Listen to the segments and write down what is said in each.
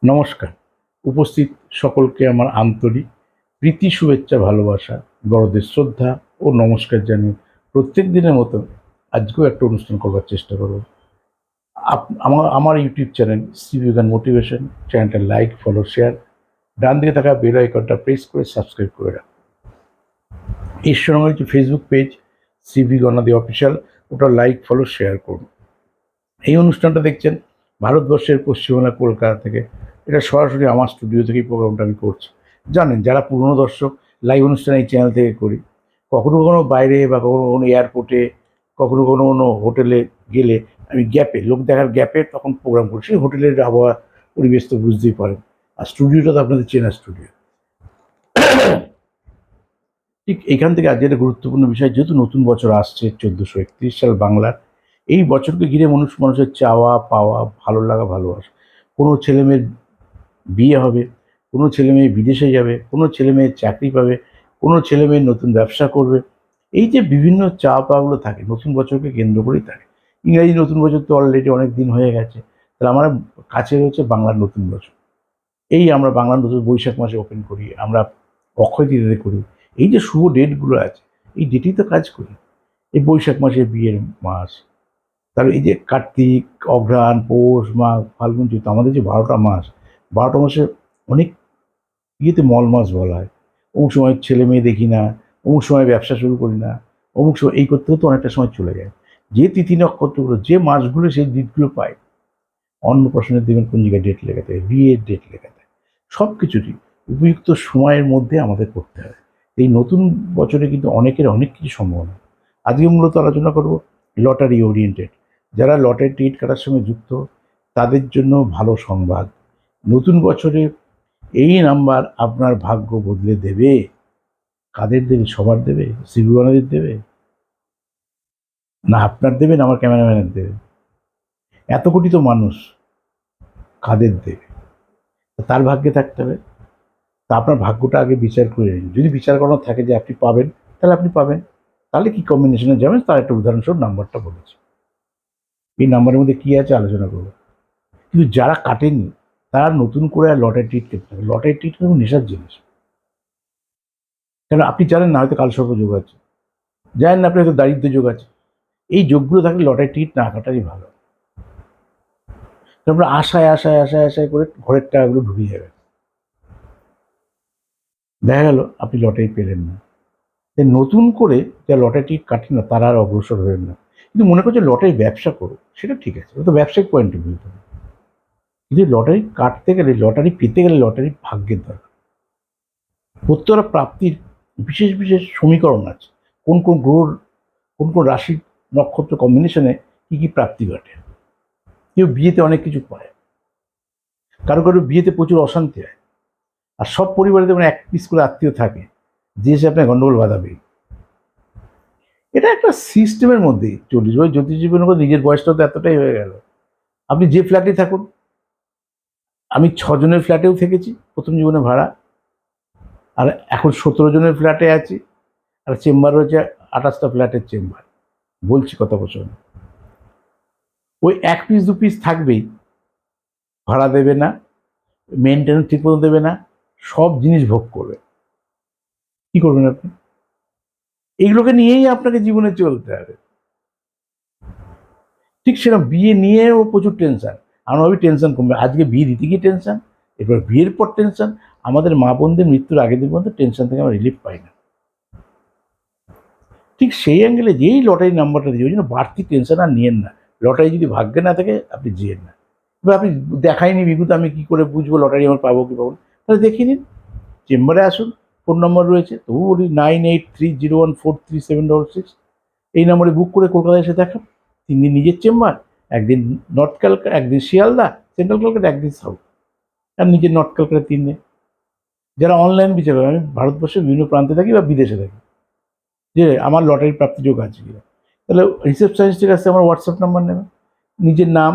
নমস্কার। উপস্থিত সকলকে আমার আন্তরিক প্রীতি, শুভেচ্ছা, ভালোবাসা, বড়দের শ্রদ্ধা ও নমস্কার জানিয়ে প্রত্যেক দিনের মতো আজকেও একটা অনুষ্ঠান করবার চেষ্টা করব। আমার ইউটিউব চ্যানেল শ্রী বিজ্ঞান মোটিভেশন চ্যানেলটা লাইক, ফলো, শেয়ার, ডান দিকে থাকা বেল আইকনটা প্রেস করে সাবস্ক্রাইব করে রাখুন। এর সঙ্গে রয়েছে ফেসবুক পেজ শ্রী গণাদি অফিসিয়াল, ওটা লাইক, ফলো, শেয়ার করুন। এই অনুষ্ঠানটা দেখছেন ভারতবর্ষের পশ্চিমবাংলা কলকাতা থেকে। এটা সরাসরি আমার স্টুডিও থেকেই প্রোগ্রামটা আমি করছি। জানেন, যারা পুরনো দর্শক, লাইভ অনুষ্ঠান এই চ্যানেল থেকে করি। কখনো কখনো বাইরে বা কখনো কখনো এয়ারপোর্টে, কখনো কখনো কোনো হোটেলে গেলে আমি গ্যাপে, লোক দেখার গ্যাপে তখন প্রোগ্রাম করি। সেই হোটেলের আবহাওয়া, পরিবেশ তো বুঝতেই পারেন। আর স্টুডিওটা তো আপনাদের চেনা স্টুডিও। ঠিক এখান থেকে আজকের একটা গুরুত্বপূর্ণ বিষয়, যেহেতু নতুন বছর আসছে 1431 সাল বাংলার। এই বছরকে ঘিরে মানুষের চাওয়া পাওয়া, ভালো লাগা, ভালোবাসা। কোনো ছেলেমেয়ের বিয়ে হবে, কোনো ছেলেমেয়ে বিদেশে যাবে, কোনো ছেলেমেয়ে চাকরি পাবে, কোনো ছেলেমেয়ে নতুন ব্যবসা করবে। এই যে বিভিন্ন চাওয়া পাওয়াগুলো থাকে নতুন বছরকে কেন্দ্র করেই থাকে। ইংরাজি নতুন বছর তো অলরেডি অনেক দিন হয়ে গেছে। তাহলে আমার কাছে রয়েছে বাংলার নতুন বছর। এই আমরা বাংলার নতুন বৈশাখ মাসে ওপেন করি, আমরা অক্ষয় তৃতীয়াতে করি। এই যে শুভ ডেটগুলো আছে, এই ডেটেই তো কাজ করি। এই বৈশাখ মাসে বিয়ের মাস, তাহলে এই যে কার্তিক, অঘ্রাণ, পৌষ, মাঘ, ফাল্গুন, চৈত্র, আমাদের যে 12টা মাস, 12টা মাসে অনেক ইয়েতে মল মাস বলা হয়। অমুক সময় ছেলে মেয়ে দেখি না, অমুক সময় ব্যবসা শুরু করি না, অমুক সময় এই করতে করতে অনেকটা সময় চলে যায়। যে তিথি নক্ষত্রগুলো, যে মাসগুলো সেই ডেটগুলো পায়, অন্নপ্রাশনের দেবেন কোন জায়গায় ডেট লেখা থাকে, বিয়ের ডেট লেখা থাকে, সব কিছুরই উপযুক্ত সময়ের মধ্যে আমাদের করতে হবে। এই নতুন বছরে কিন্তু অনেকের অনেক কিছু সম্ভাবনা। আজকে মূলত আলোচনা করব লটারি ওরিয়েন্টেড। যারা লটারি টিকিট কাটার সঙ্গে যুক্ত, তাদের জন্য ভালো সংবাদ। নতুন বছরে এই নাম্বার আপনার ভাগ্য বদলে দেবে। কাদের দেবে? সবার দেবে? শিবগণাদের দেবে, না আপনার দেবে, না আমার ক্যামেরাম্যানের দেবে? এত কোটি তো মানুষ, কাদের দেবে? তার ভাগ্যে থাকতে হবে। তা আপনার ভাগ্যটা আগে বিচার করে নিন। যদি বিচার করানো থাকে যে আপনি পাবেন, তাহলে আপনি পাবেন। তাহলে কি কম্বিনেশনে যাবেন তার একটা উদাহরণস্বরূপ নাম্বারটা বলেছি। এই নাম্বারের মধ্যে কী আছে আলোচনা করবো। কিন্তু যারা কাটেননি, তারা নতুন করে আর লটারি টিকিট কেটে থাকে। লটারি টিকিট কিন্তু নেশার জিনিস। কেন আপনি জানেন না হয়তো কালসর্প যোগ আছে, জানেন না আপনি হয়তো দারিদ্র্য যোগ আছে। এই যোগগুলো থাকলে লটারি টিকিট না কাটারই ভালো। তারপরে আশায় আশায় আশায় আশায় করে ঘরের টাকাগুলো ঢুকে যাবে। দেখা গেল আপনি লটারি পেলেন না। নতুন করে যারা লটারি টিকিট কাটেন না, তারা আর অগ্রসর হবেন না। কিন্তু মনে করছে লটারি ব্যবসা করো, সেটা ঠিক আছে, ওটা তো ব্যবসায়িক পয়েন্ট অফ ভিউ। কিন্তু লটারি কাটতে গেলে, লটারি পেতে গেলে লটারি ভাগ্যের দরকার। প্রত্যেকটা প্রাপ্তির বিশেষ বিশেষ সমীকরণ আছে। কোন কোন গ্রহর, কোন কোন রাশির নক্ষত্র কম্বিনেশনে কী কী প্রাপ্তি ঘটে। কেউ বিয়েতে অনেক কিছু পায়, কারো কারো বিয়েতে প্রচুর অশান্তি হয়। আর সব পরিবারে যেমন এক পিস করে আত্মীয় থাকে, যে এসে আপনার গন্ডগোল বাঁধাবে। এটা একটা সিস্টেমের মধ্যেই 40 বছর জ্যোতিষ জীবনের মধ্যে নিজের বয়সটা তো এতটাই হয়ে গেল। আপনি যে ফ্ল্যাটে থাকুন, আমি 6 জনের ফ্ল্যাটেও থেকেছি প্রথম জীবনে ভাড়া, আর এখন 17 জনের ফ্ল্যাটে আছি। আর চেম্বার রয়েছে 28টা ফ্ল্যাটের চেম্বার। বলছি কথা বছর, ওই এক পিস দু পিস থাকবেই, ভাড়া দেবে না, মেনটেন্স ঠিক মতো দেবে না, সব জিনিস ভোগ করবে। কি করবেন আপনি? এইগুলোকে নিয়েই আপনাকে জীবনে চলতে হবে। ঠিক সেরকম বিয়ে নিয়েও প্রচুর টেনশন। আমরা ভাবি টেনশন কমবে, আজকে বিয়ে দিতে গিয়ে টেনশন, এরপর বিয়ের পর টেনশন। আমাদের মা বোনদের মৃত্যুর আগের দিন পর্যন্ত টেনশন থেকে আমরা রিলিফ পাই না। ঠিক সেই অ্যাঙ্গেলে যেই লটারি নাম্বারটা দিয়ে, ওই জন্য বাড়তি টেনশন আর নিয়েন না। লটারি যদি ভাগ্যে না থাকে আপনি যেয়েন না। এবার আপনি দেখাইনি বিভূত, আমি কী করে বুঝবো লটারি আমার পাবো কি পাবো না? তাহলে দেখিয়ে নিন, চেম্বারে আসুন, ফোন নম্বর রয়েছে, তবু বলি 9830143766। এই নম্বরে বুক করে কলকাতায় এসে দেখান। 3 দিন নিজের চেম্বার, একদিন নর্থ ক্যালকাটা, একদিন শিয়ালদা সেন্ট্রাল কলকাতা, একদিন সাউথ। আর নিজের নর্থ ক্যালকাটা 3 দিন। যারা অনলাইন বিচার করে, আমি ভারতবর্ষের বিভিন্ন প্রান্তে থাকি বা বিদেশে থাকি, যে আমার লটারি প্রাপ্তি যোগ আছে কিনা, তাহলে রিসেপশনিস্টের কাছে আমার হোয়াটসঅ্যাপ নাম্বার নেবেন। নিজের নাম,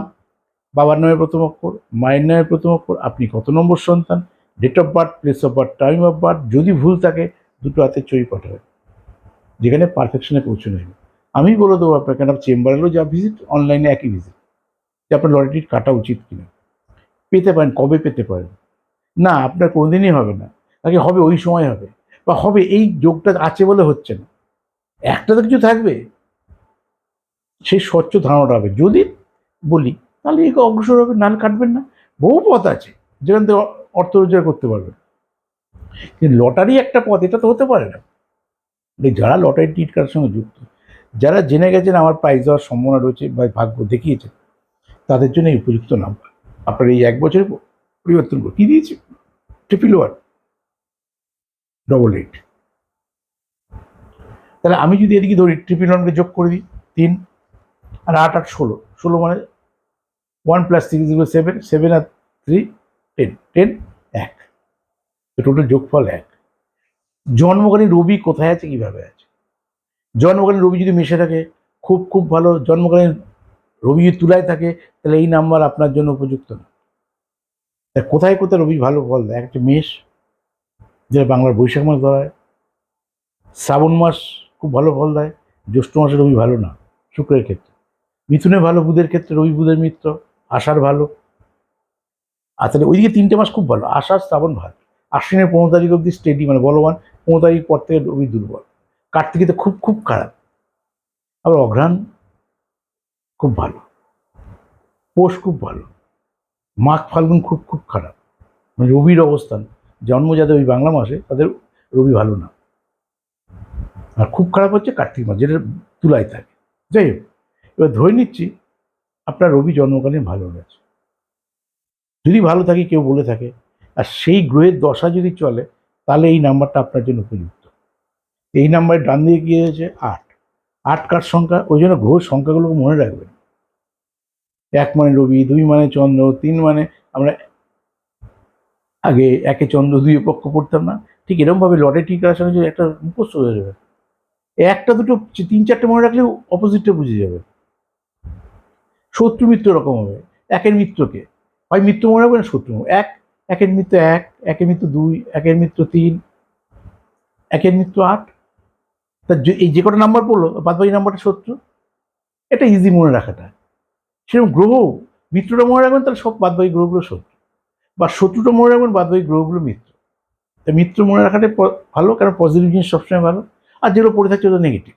বাবার নামের প্রথম অক্ষর, মায়ের নামের প্রথম অক্ষর, আপনি কত নম্বর সন্তান, date of birth, place of birth, time of birth, যদি ভুল থাকে দুটো হাতের ছবি পাঠাবেন, যেখানে পারফেকশনে পৌঁছে নেবে। আমি বলে দেবো আপনাকে, না চেম্বারেরও যা ভিজিট, অনলাইনে একই ভিজিট, যে আপনার লটারি কাটা উচিত কিনা। পেতে পারেন, কবে পেতে পারেন? না, আপনার কোনোদিনই হবে না, তাকে হবে ওই সময় হবে, বা হবে এই যোগটা আছে বলে হচ্ছে না। একটা তো কিছু থাকবে, সেই স্বচ্ছ ধারণাটা হবে। যদি বলি তাহলে একে অগ্রসর হবে, নাল কাটবেন না। বহু পথ আছে যেখান থেকে অর্থ রোজগার করতে পারবেন, কিন্তু লটারি একটা পথ, এটা তো হতে পারে না। যারা লটারি টিকিট কাটার সঙ্গে যুক্ত, যারা জেনে গেছেন আমার প্রাইজ হওয়ার সম্ভাবনা রয়েছে বা ভাগ্য দেখিয়েছে, তাদের জন্য এই উপযুক্ত নাম্বার। আপনার এই 1 বছরে পরিবর্তন করে কি দিয়েছি, 11188। তাহলে আমি যদি এদিকে ধরি 111কে যোগ করে দিই 3 আর 8 আর 16, 16 মানে 1 + 3 = 7, 7 আর 3 10, 10 1, তো টোটাল যোগফল 1। জন্মকালীন রবি কোথায় আছে, কিভাবে আছে? জন্মকালীন রবি যদি মিশে থাকে খুব খুব ভালো। জন্মকালীন রবি যদি তুলায় থাকে তাহলে এই নাম্বার আপনার জন্য উপযুক্ত না। কোথায় কোথায় রবি ভালো ফল দেয়? একটা মেষ, যেটা বাংলার বৈশাখ মাস ধরা হয়। শ্রাবণ মাস খুব ভালো ফল দেয়। জ্যৈষ্ঠ মাসে রবি ভালো না শুক্রের ক্ষেত্রে। মিথুনে ভালো, বুধের ক্ষেত্রে রবি বুধের মিত্র। আষাঢ় ভালো। আর তাহলে ওইদিকে 3টে মাস খুব ভালো, আষাঢ় শ্রাবণ ভালো। আশ্বিনের 15 তারিখ অব্দি স্টেডি, মানে বলবান। 15 তারিখ পর থেকে রবি দুর্বল। কার্তিকীতে খুব খুব খারাপ। আবার অঘ্রাণ খুব ভালো, পৌষ খুব ভালো, মাঘ ফাল্গুন খুব খুব খারাপ। মানে রবির অবস্থান জন্ম যাদের ওই বাংলা মাসে, তাদের রবি ভালো না। আর খুব খারাপ হচ্ছে কার্তিক মাস, যেটা তুলায় থাকে। যাই হোক, এবার ধরে নিচ্ছি আপনার রবি জন্মকালীন ভালো রয়েছে। যদি ভালো থাকে, কেউ বলে থাকে, আর সেই গ্রহের দশা যদি চলে, তাহলে এই নাম্বারটা আপনার জন্য উপযুক্ত। এই নাম্বারের ডান দিকে গিয়ে হয়েছে 8। 8 কার সংখ্যা, ওই জন্য গ্রহ সংখ্যাগুলোকে মনে রাখবেন। 1 মানে রবি, 2 মানে চন্দ্র, 3 মানে আমরা আগে 1 চন্দ্র 2 পক্ষ পড়তাম না, ঠিক এরকমভাবে লটারি টিকিট কাটার সঙ্গে একটা মুখস্থ হয়ে যাবে। একটা দুটো 3-4টে মনে রাখলেও অপোজিটটা বুঝে যাবে। শত্রু মিত্র এরকম হবে। 1-এর মিত্রকে হয় মিত্র মনে রাখবেন, শত্রু 1, 1-এর মিত্র 1, 1-এর মিত্র 2, 1-এর মিত্র 3, 1-এর মিত্র 8। তা এই যে কটা নাম্বার পড়লো, বাদ বাকি নাম্বারটা শত্রু। এটা ইজি মনে রাখাটা। সেরকম গ্রহ, মিত্রটা মনে রাখবেন, তাহলে সব বাদ বাকি গ্রহগুলো শত্রু, বা শত্রুটা মনে রাখবেন, বাদ বাকি গ্রহগুলো মিত্র। তা মিত্র মনে রাখাটাই ভালো, কারণ পজিটিভ জিনিস সবসময় ভালো, আর যেগুলো পড়ে থাকছে ওটা নেগেটিভ।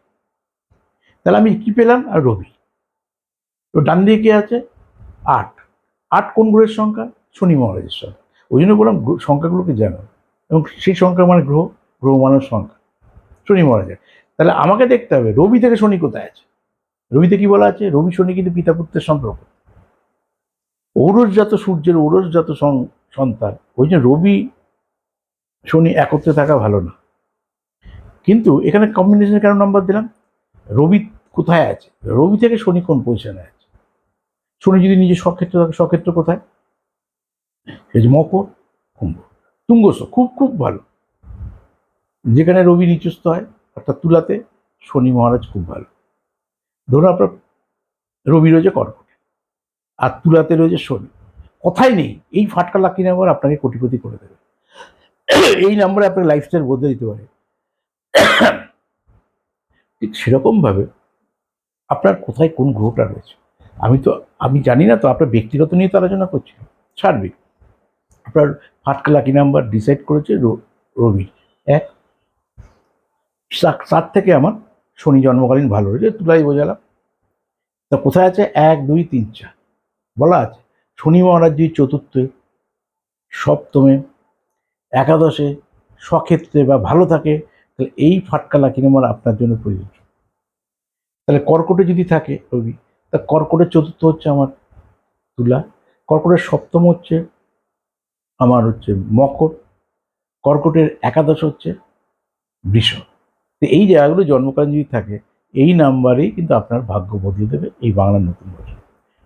তাহলে আমি কি পেলাম? আর রবি। তো ডান দিকে কে আছে? 8। 8 কোন গ্রহের সংখ্যা? শনি মহারাজের সংখ্যা। ওই জন্য বললাম সংখ্যাগুলোকে জানো, এবং সেই সংখ্যা মানে গ্রহ, গ্রহ মানের সংখ্যা শনি মহারাজের। তাহলে আমাকে দেখতে হবে রবি থেকে শনি কোথায় আছে। রবিতে কি বলা আছে? রবি শনি কিন্তু পিতা পুত্রের সম্পর্ক। ঔরসজাত সূর্যের ঔরসজাত সন্তান, ওই জন্য রবি শনি একত্রে থাকা ভালো না। কিন্তু এখানে কম্বিনেশনে কেন নাম্বার দিলাম? রবি কোথায় আছে, রবি থেকে শনি কোন পজিশনে আছে। শনি যদি নিজে স্বক্ষেত্র থাকে, স্বক্ষেত্র কোথায়? এই যে মকর, কুম্ভ, তুঙ্গস খুব খুব ভালো। যেখানে রবি নিচস্থ হয়, অর্থাৎ তুলাতে, শনি মহারাজ খুব ভালো। ধরুন আপনার রবি রয়েছে কর্কটে আর তুলাতে রয়েছে শনি, কথাই নেই, এই ফাটকা লাকি নাম্বার আপনাকে কোটিপতি করে দেবে। এই নাম্বারে আপনার লাইফস্টাইল বদলে দিতে পারে। ঠিক সেরকমভাবে আপনার কোথায় কোন গ্রহটা রয়েছে, আমি জানি না, তো আপনার ব্যক্তিগত নিয়ে তো আলোচনা করছি, সার্বিক। আপনার ফাটকা লাকি নাম্বার ডিসাইড করেছে রবি 1। 7 থেকে আমার শনি জন্মকালীন ভালো রয়েছে, তুলাই বোঝালাম। তা কোথায় আছে? 1, 2, 3, 4 বলা আছে। শনি মহারাজ যদি চতুর্থে, সপ্তমে, একাদশে, স্বক্ষেত্রে বা ভালো থাকে, তাহলে এই ফাটকা লাকি নাম্বার আপনার জন্য প্রযোজ্য। তাহলে কর্কটে যদি থাকে রবি, তা কর্কটের চতুর্থ হচ্ছে আমার তুলা, কর্কটের সপ্তম হচ্ছে আমার মকর, কর্কটের একাদশ হচ্ছে বৃষ। তো এই জায়গাগুলো জন্মকালীন যদি থাকে, এই নাম্বারেই কিন্তু আপনার ভাগ্য বদলে দেবে এই বাংলার নতুন বছর।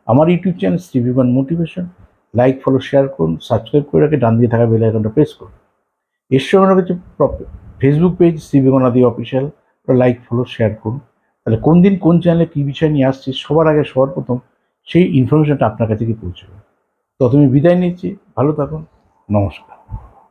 আমার ইউটিউব চ্যানেল শ্রী বিমান মোটিভেশন, লাইক ফলো শেয়ার করুন, সাবস্ক্রাইব করে রেখে ডান দিয়ে থাকা বেল আইকনটা প্রেস করুন। এর সঙ্গে রয়েছে ফেসবুক পেজ শ্রী বিমানাদি অফিসিয়াল, লাইক ফলো শেয়ার করুন। তাহলে কোন দিন কোন চ্যানেলে কী বিষয় নিয়ে আসছি, সবার আগে সবার প্রথম সেই ইনফরমেশনটা আপনার কাছে গিয়ে পৌঁছবে। তো তুমি বিদায় নিচ্ছি, ভালো থাকুন, নমস্কার।